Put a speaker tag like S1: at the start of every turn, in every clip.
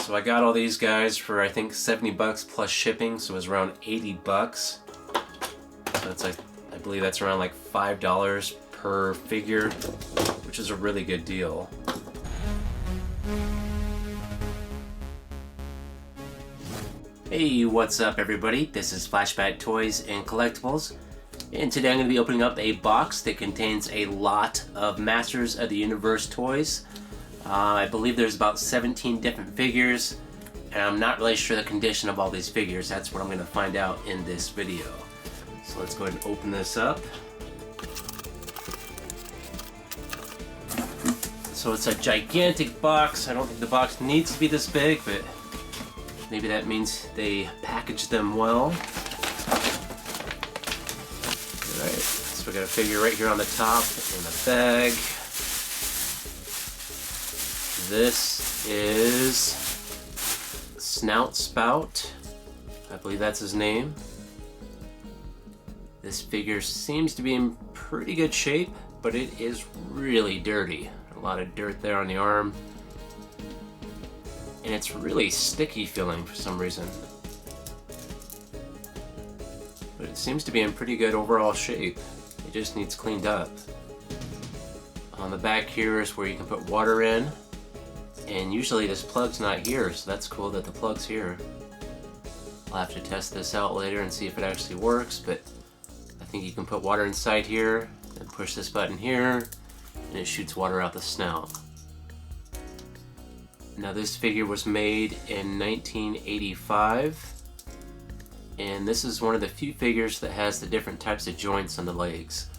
S1: So I got all these guys for I think 70 bucks plus shipping, so it was around 80 bucks. So it's like, I believe that's around like $5 per figure, which is a really good deal. Hey, what's up everybody? This is Flashback Toys and Collectibles, and today I'm going to be opening up a box that contains a lot of Masters of the Universe toys. I believe there's about 17 different figures, and I'm not really sure the condition of all these figures. That's what I'm going to find out in this video. So let's go ahead and open this up. So it's a gigantic box. I don't think the box needs to be this big, but maybe that means they packaged them well. Alright, so we got a figure right here on the top in the bag. This is Snout Spout. I believe that's his name. This figure seems to be in pretty good shape, but it is really dirty. A lot of dirt there on the arm. And it's really sticky feeling for some reason. But it seems to be in pretty good overall shape. It just needs cleaned up. On the back here is where you can put water in. And usually this plug's not here, so that's cool that the plug's here. I'll have to test this out later and see if it actually works, but I think you can put water inside here, and push this button here, and it shoots water out the snout. Now this figure was made in 1985, and this is one of the few figures that has the different types of joints on the legs.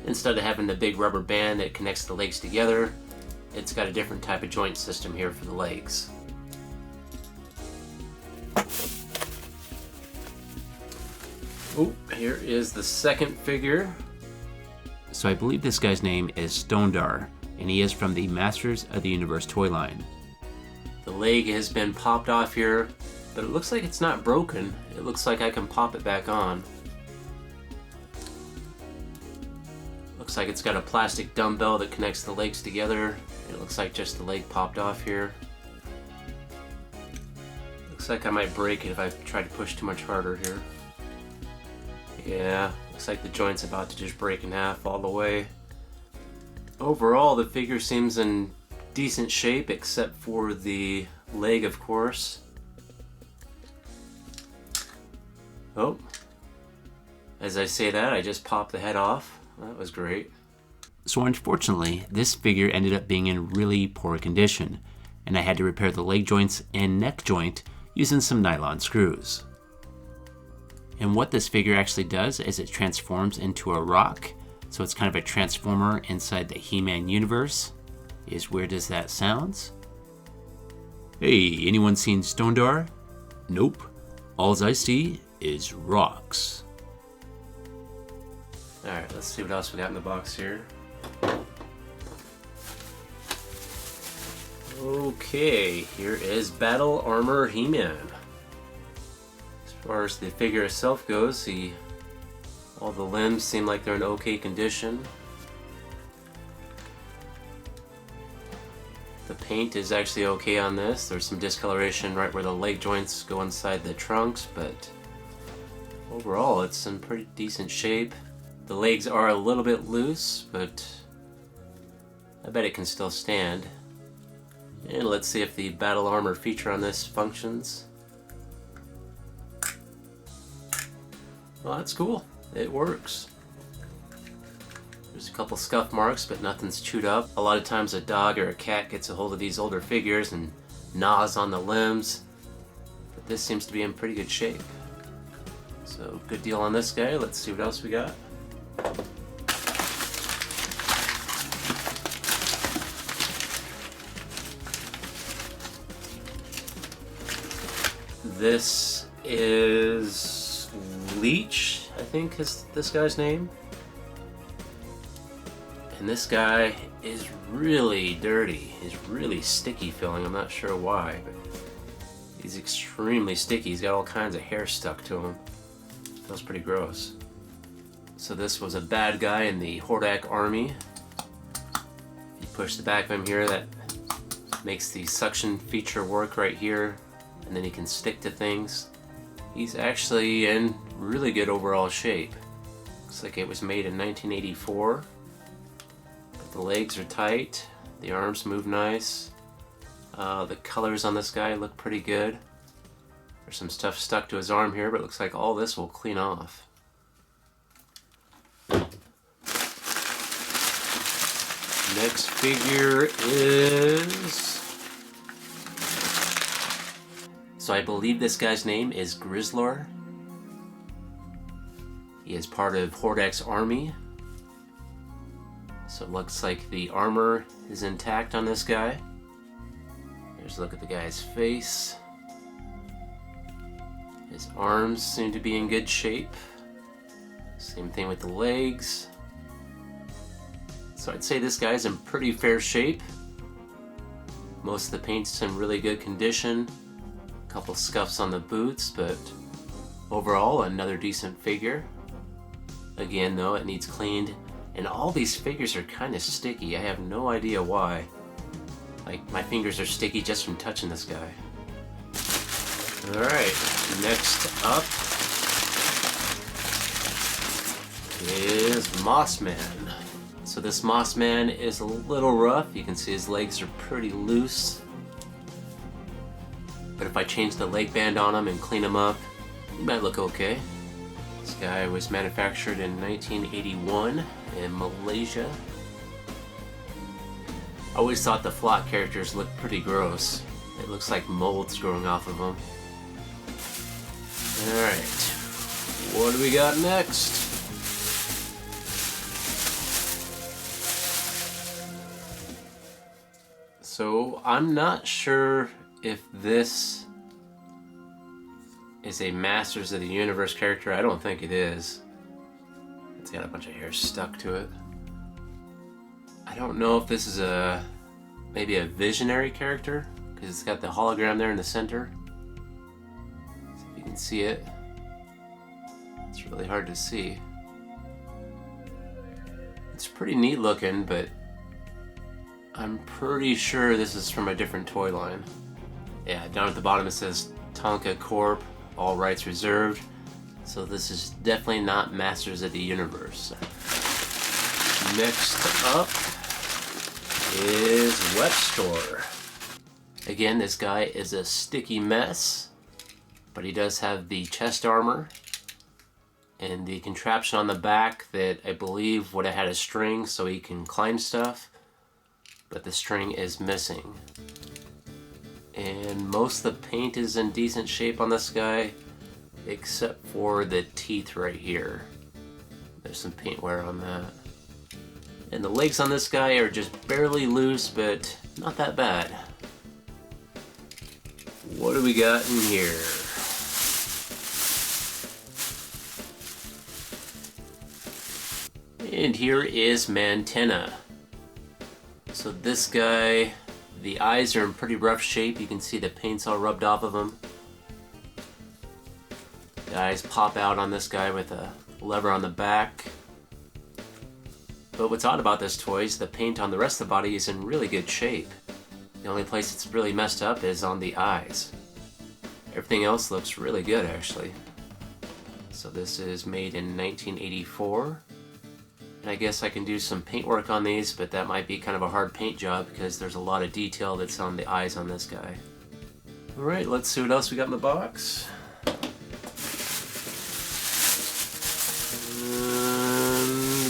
S1: Instead of having the big rubber band that connects the legs together, it's got a different type of joint system here for the legs. Oh, here is the second figure. So I believe this guy's name is Stonedar, and he is from the Masters of the Universe toy line. The leg has been popped off here, but it looks like it's not broken. It looks like I can pop it back on. Looks like it's got a plastic dumbbell that connects the legs together. It looks like just the leg popped off here. Looks like I might break it if I try to push too much harder here. Yeah, looks like the joint's about to just break in half all the way. Overall, the figure seems in decent shape, except for the leg, of course. Oh, as I say that, I just popped the head off. That was great. So unfortunately, this figure ended up being in really poor condition, and I had to repair the leg joints and neck joint using some nylon screws. And what this figure actually does is it transforms into a rock, so it's kind of a transformer inside the HeMan universe. As weird as that sounds. Hey, anyone seen Stonedar? Nope. Alls I see is rocks. Alright, let's see what else we got in the box here. Okay, here is Battle Armor HeMan. As far as the figure itself goes, all the limbs seem like they're in okay condition. The paint is actually okay on this. There's some discoloration right where the leg joints go inside the trunks, but overall it's in pretty decent shape. The legs are a little bit loose, but I bet it can still stand. And let's see if the battle armor feature on this functions. Well, that's cool. It works. There's a couple scuff marks, but nothing's chewed up. A lot of times a dog or a cat gets a hold of these older figures and gnaws on the limbs, but this seems to be in pretty good shape. So good deal on this guy. Let's see what else we got. This is Leech, I think is this guy's name. And this guy is really dirty. He's really sticky feeling. I'm not sure why, but he's extremely sticky. He's got all kinds of hair stuck to him. Feels pretty gross. So this was a bad guy in the Horde army. You push the back of him here, that makes the suction feature work right here. and then he can stick to things. He's actually in really good overall shape. Looks like it was made in 1984. But the legs are tight, the arms move nice. The colors on this guy look pretty good. There's some stuff stuck to his arm here, but it looks like all this will clean off. Next figure is... So I believe this guy's name is Grizzlor. He is part of Horde's army. So it looks like the armor is intact on this guy. Here's a look at the guy's face. His arms seem to be in good shape. Same thing with the legs. So I'd say this guy's in pretty fair shape. Most of the paint's in really good condition. A couple scuffs on the boots, but overall another decent figure. Again though, it needs cleaned, and all these figures are kind of sticky. I have no idea why. Like, my fingers are sticky just from touching this guy. Alright, next up is Mossman. So this Mossman is a little rough. You can see his legs are pretty loose. But if I change the leg band on him and clean him up, he might look okay. This guy was manufactured in 1981 in Malaysia. I always thought the flock characters looked pretty gross. It looks like molds growing off of them. Alright, what do we got next? So I'm not sure if this is a Masters of the Universe character. I don't think it is. It's got a bunch of hair stuck to it. I don't know if this is maybe a visionary character, because it's got the hologram there in the center. So if you can see it, it's really hard to see. It's pretty neat looking, but I'm pretty sure this is from a different toy line. Yeah, down at the bottom it says Tonka Corp, all rights reserved. So this is definitely not Masters of the Universe. Next up is Webstore. Again, this guy is a sticky mess, but he does have the chest armor and the contraption on the back that I believe would have had a string so he can climb stuff, but the string is missing. And most of the paint is in decent shape on this guy, except for the teeth right here. There's some paint wear on that. And the legs on this guy are just barely loose, but not that bad. What do we got in here? And here is Mantena. So this guy, the eyes are in pretty rough shape. You can see the paint's all rubbed off of him. The eyes pop out on this guy with a lever on the back. But what's odd about this toy is the paint on the rest of the body is in really good shape. The only place it's really messed up is on the eyes. Everything else looks really good, actually. So this is made in 1984. And I guess I can do some paint work on these, but that might be kind of a hard paint job because there's a lot of detail that's on the eyes on this guy. Alright, let's see what else we got in the box.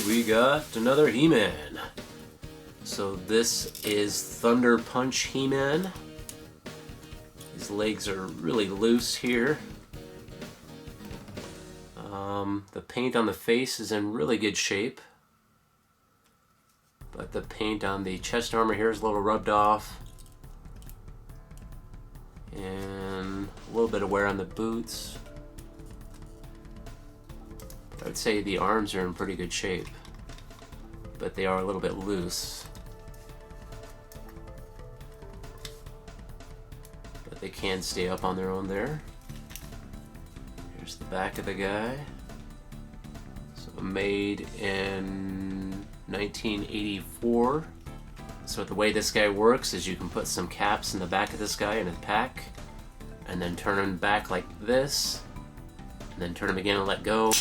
S1: We got another HeMan. So this is Thunder Punch HeMan. His legs are really loose here. The paint on the face is in really good shape, but the paint on the chest armor here is a little rubbed off, and a little bit of wear on the boots. But I'd say the arms are in pretty good shape, but they are a little bit loose. But they can stay up on their own there. Here's the back of the guy. So made in 1984. So the way this guy works is you can put some caps in the back of this guy in a pack, and then turn him back like this, and then turn him again and let go.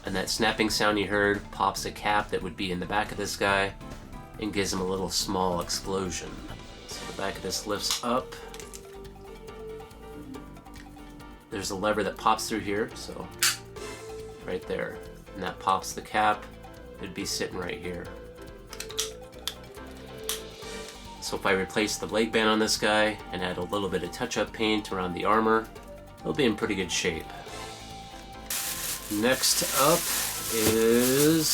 S1: And that snapping sound you heard pops a cap that would be in the back of this guy and gives him a little small explosion. So the back of this lifts up. There's a lever that pops through here, so right there. And that pops the cap. It'd be sitting right here. So if I replace the leg band on this guy and add a little bit of touch-up paint around the armor, it'll be in pretty good shape. Next up is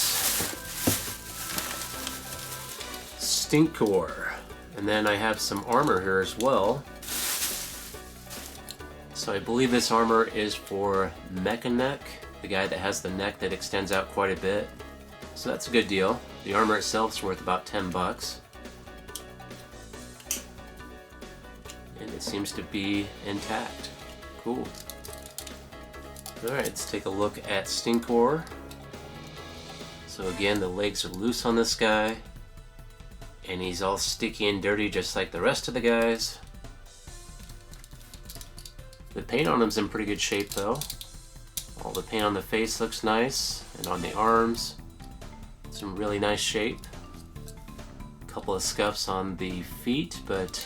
S1: Stinkor. And then I have some armor here as well. So I believe this armor is for Mekaneck, the guy that has the neck that extends out quite a bit. So that's a good deal. The armor itself is worth about 10 bucks. And it seems to be intact. Cool. Alright, let's take a look at Stinkor. So again, the legs are loose on this guy. And he's all sticky and dirty just like the rest of the guys. The paint on him's in pretty good shape though. All the paint on the face looks nice, and on the arms, it's in really nice shape. A couple of scuffs on the feet, but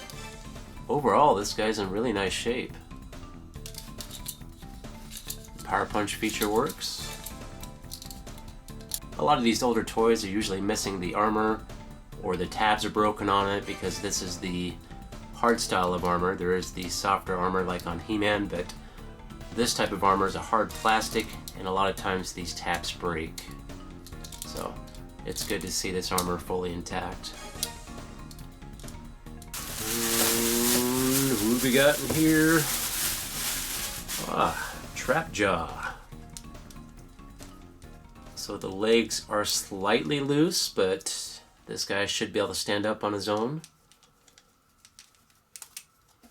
S1: overall this guy's in really nice shape. The Power Punch feature works. A lot of these older toys are usually missing the armor, or the tabs are broken on it because this is the hard style of armor. There is the softer armor like on HeMan, but this type of armor is a hard plastic, and a lot of times these tabs break. So it's good to see this armor fully intact. And who we got in here? Trapjaw. So the legs are slightly loose, but this guy should be able to stand up on his own.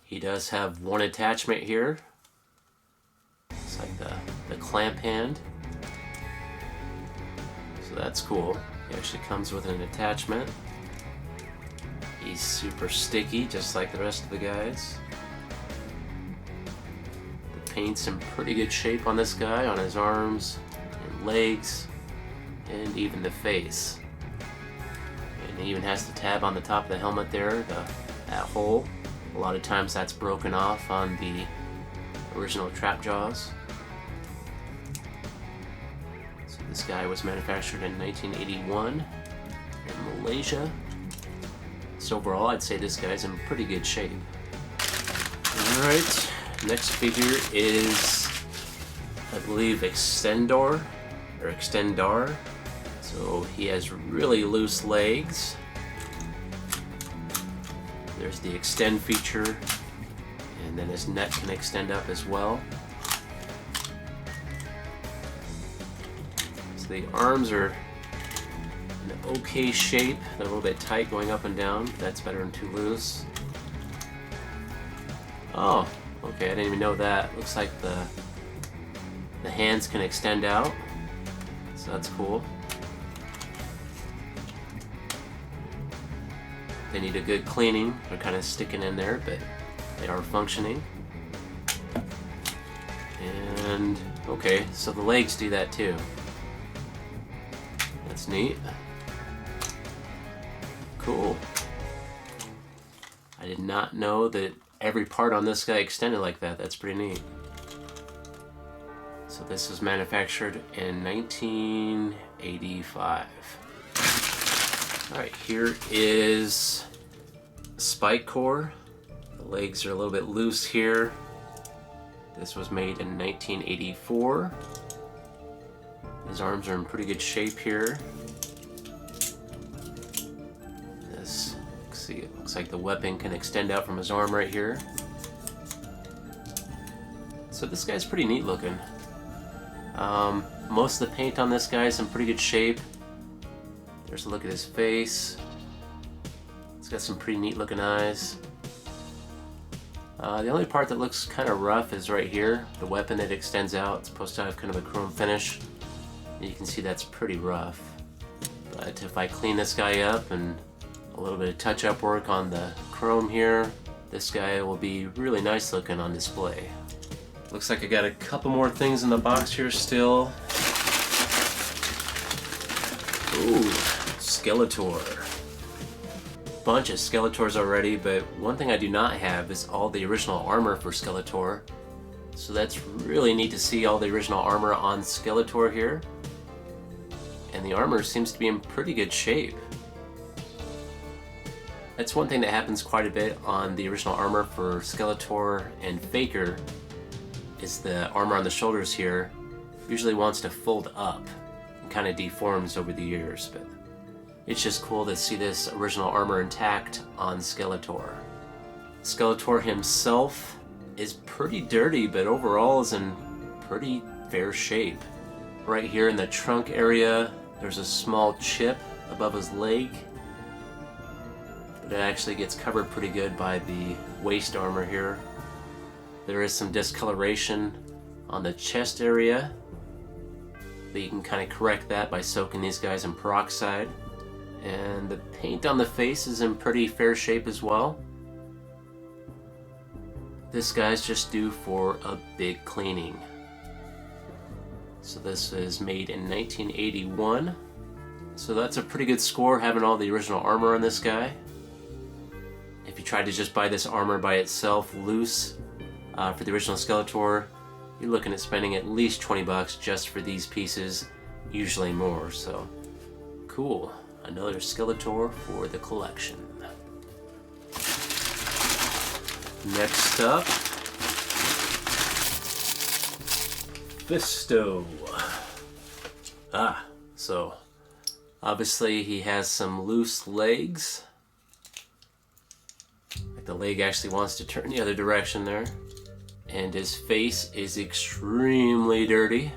S1: He does have one attachment here. It's like the clamp hand. So that's cool. He actually comes with an attachment. He's super sticky, just like the rest of the guys. The paint's in pretty good shape on this guy, on his arms and legs, and even the face. And he even has the tab on the top of the helmet there, that hole. A lot of times that's broken off on the original Trapjaws. So this guy was manufactured in 1981 in Malaysia. So overall, I'd say this guy's in pretty good shape. Alright, next figure is, I believe, Extendor, or Extendar. So he has really loose legs. There's the extend feature, and then his neck can extend up as well. So the arms are in an okay shape. They're a little bit tight going up and down. That's better than too loose. Oh, okay, I didn't even know that. Looks like the hands can extend out, so that's cool. They need a good cleaning. They're kind of sticking in there, but they are functioning. And okay, so the legs do that too. That's neat. Cool. I did not know that every part on this guy extended like that. That's pretty neat. So this was manufactured in 1985. Alright, here is Spikor. The legs are a little bit loose here. This was made in 1984. His arms are in pretty good shape here. This, let's see, it looks like the weapon can extend out from his arm right here. So this guy's pretty neat looking. Most of the paint on this guy is in pretty good shape. There's a look at his face. It's got some pretty neat looking eyes. The only part that looks kind of rough is right here. The weapon that extends out. It's supposed to have kind of a chrome finish. And you can see that's pretty rough. But if I clean this guy up and a little bit of touch-up work on the chrome here, This guy will be really nice looking on display. Looks like I got a couple more things in the box here still. Ooh, Skeletor. Bunch of Skeletors already, but one thing I do not have is all the original armor for Skeletor. So that's really neat to see all the original armor on Skeletor here. And the armor seems to be in pretty good shape. That's one thing that happens quite a bit on the original armor for Skeletor and Faker, is the armor on the shoulders here usually wants to fold up and kind of deforms over the years, but it's just cool to see this original armor intact on Skeletor. Skeletor himself is pretty dirty, but overall is in pretty fair shape. Right here in the trunk area, there's a small chip above his leg, but it actually gets covered pretty good by the waist armor here. There is some discoloration on the chest area, but you can kind of correct that by soaking these guys in peroxide. And the paint on the face is in pretty fair shape as well. This guy's just due for a big cleaning. So this is made in 1981. So that's a pretty good score, having all the original armor on this guy. If you tried to just buy this armor by itself loose for the original Skeletor, you're looking at spending at least 20 bucks just for these pieces, usually more. So cool, another Skeletor for the collection. Next up, Bisto. So obviously he has some loose legs. Like the leg actually wants to turn the other direction there. And his face is extremely dirty.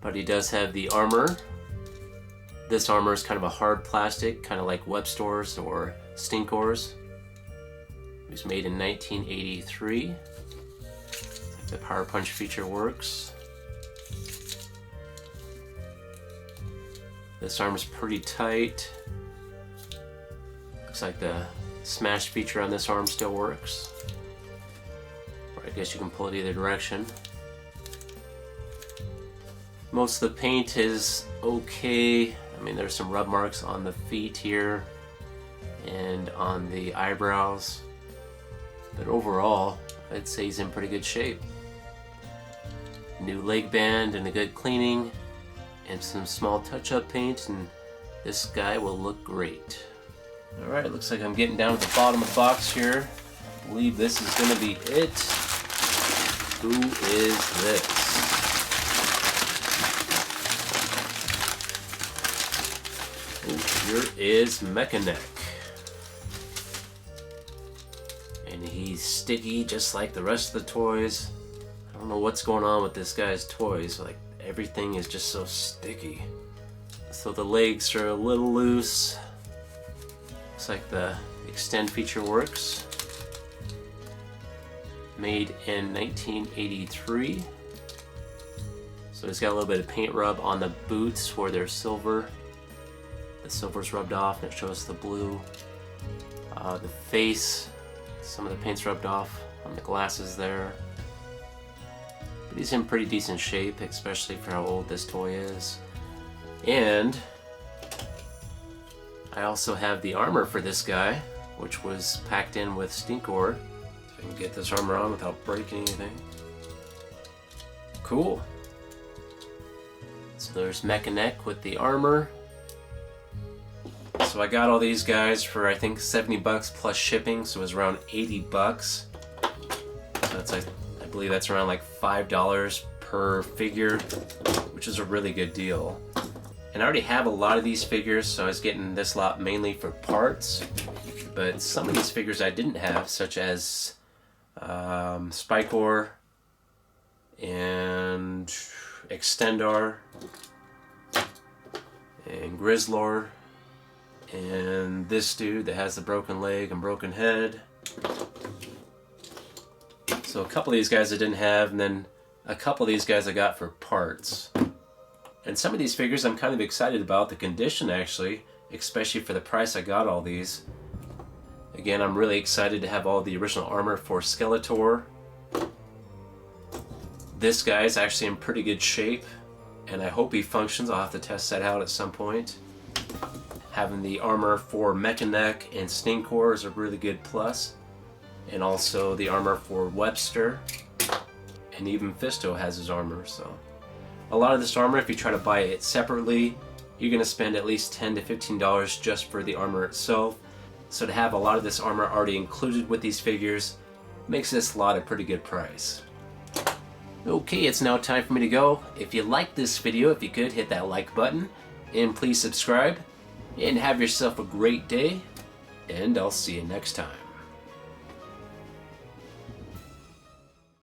S1: But he does have the armor. This armor is kind of a hard plastic, kind of like Webstores or Stinkors. It was made in 1983. The Power Punch feature works. This armor's pretty tight. Looks like the smash feature on this arm still works. Or I guess you can pull it either direction. Most of the paint is okay. I mean, there's some rub marks on the feet here and on the eyebrows. But overall, I'd say he's in pretty good shape. New leg band and a good cleaning and some small touch-up paint, and this guy will look great. Alright, looks like I'm getting down to the bottom of the box here. I believe this is going to be it. Who is this? Oh, here is Mekaneck. And he's sticky just like the rest of the toys. I don't know what's going on with this guy's toys. Like, everything is just so sticky. So the legs are a little loose. Looks like the extend feature works. Made in 1983. So he's got a little bit of paint rub on the boots where they're silver. The silver's rubbed off and it shows the blue. The face, some of the paint's rubbed off on the glasses there. But he's in pretty decent shape, especially for how old this toy is. And I also have the armor for this guy, which was packed in with Stinkor. So I can get this armor on without breaking anything. Cool. So there's Mekaneck with the armor. So I got all these guys for I think 70 bucks plus shipping, so it was around 80 bucks. So that's like, I believe that's around like $5 per figure, which is a really good deal. And I already have a lot of these figures, so I was getting this lot mainly for parts. But some of these figures I didn't have, such as Spikor and Extendar and Grizzlor and this dude that has the broken leg and broken head. So a couple of these guys I didn't have, and then a couple of these guys I got for parts. And some of these figures I'm kind of excited about the condition, actually, especially for the price I got all these. Again, I'm really excited to have all the original armor for Skeletor. This guy is actually in pretty good shape, and I hope he functions. I'll have to test that out at some point. Having the armor for Mekaneck and Stinkor is a really good plus. And also the armor for Webstore. And even Fisto has his armor, so. A lot of this armor, if you try to buy it separately, you're going to spend at least $10 to $15 just for the armor itself. So to have a lot of this armor already included with these figures makes this lot a pretty good price. Okay, it's now time for me to go. If you liked this video, if you could, hit that like button. And please subscribe. And have yourself a great day. And I'll see you next time.